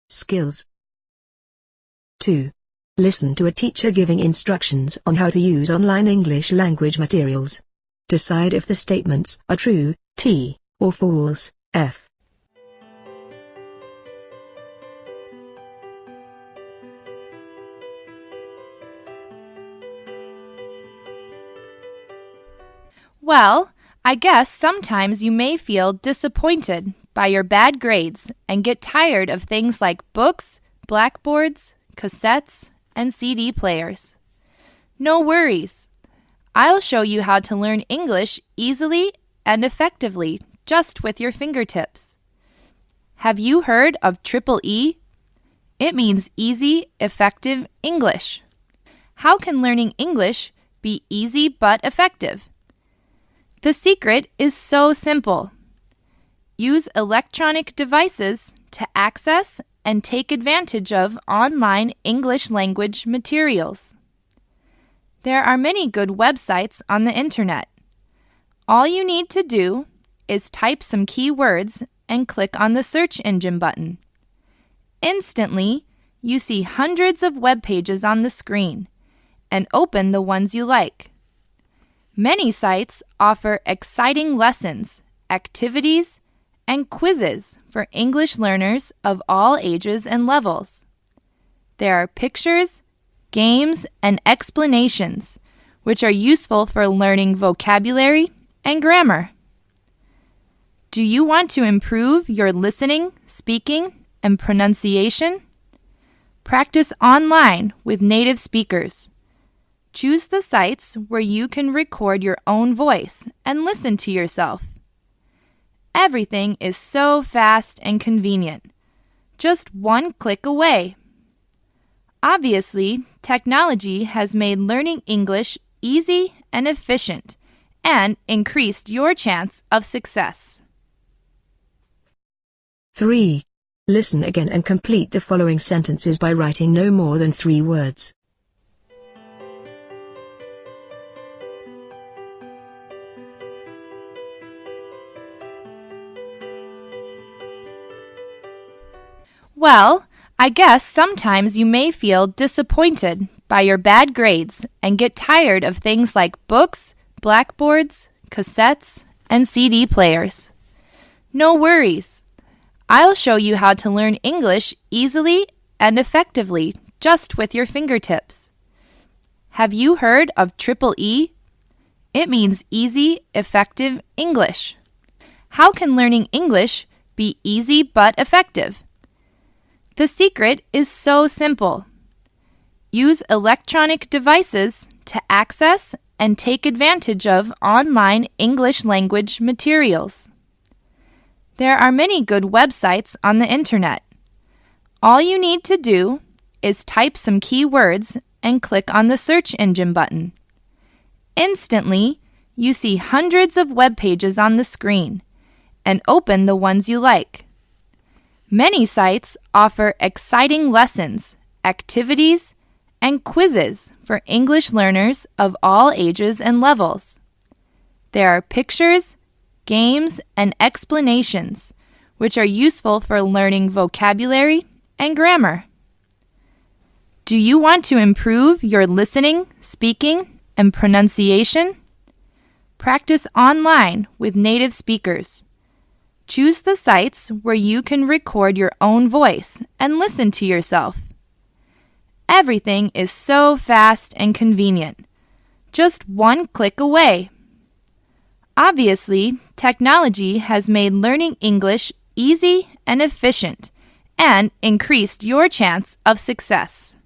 Skills. 2. Listen to a teacher giving instructions on how to use online English language materials. Decide if the statements are true, T, or false, F. Well, I guess sometimes you may feel disappointed by your bad grades and get tired of things like books, blackboards, cassettes, and CD players. No worries. I'll show you how to learn English easily and effectively just with your fingertips. Have you heard of Triple E? It means Easy, Effective English. How can learning English be easy but effective? The secret is so simple. Use electronic devices to access and take advantage of online English language materials. There are many good websites on the internet. All you need to do is type some keywords and click on the search engine button. Instantly, you see hundreds of web pages on the screen, and open the ones you like. Many sites offer exciting lessons, activities, and quizzes for English learners of all ages and levels. There are pictures, games, and explanations, which are useful for learning vocabulary and grammar. Do you want to improve your listening, speaking, and pronunciation? Practice online with native speakers. Choose the sites where you can record your own voice and listen to yourself. Everything is so fast and convenient. Just one click away. Obviously, technology has made learning English easy and efficient and increased your chance of success. 3. Listen again and complete the following sentences by writing no more than 3 words. Well, I guess sometimes you may feel disappointed by your bad grades and get tired of things like books, blackboards, cassettes, and CD players. No worries. I'll show you how to learn English easily and effectively just with your fingertips. Have you heard of Triple E? It means Easy, Effective English. How can learning English be easy but effective? The secret is so simple. Use electronic devices to access and take advantage of online English language materials. There are many good websites on the internet. All you need to do is type some keywords and click on the search engine button. Instantly, you see hundreds of web pages on the screen, and open the ones you like. Many sites offer exciting lessons, activities, and quizzes for English learners of all ages and levels. There are pictures, games, and explanations, which are useful for learning vocabulary and grammar. Do you want to improve your listening, speaking, and pronunciation? Practice online with native speakers. Choose the sites where you can record your own voice and listen to yourself. Everything is so fast and convenient. Just one click away. Obviously, technology has made learning English easy and efficient and increased your chance of success.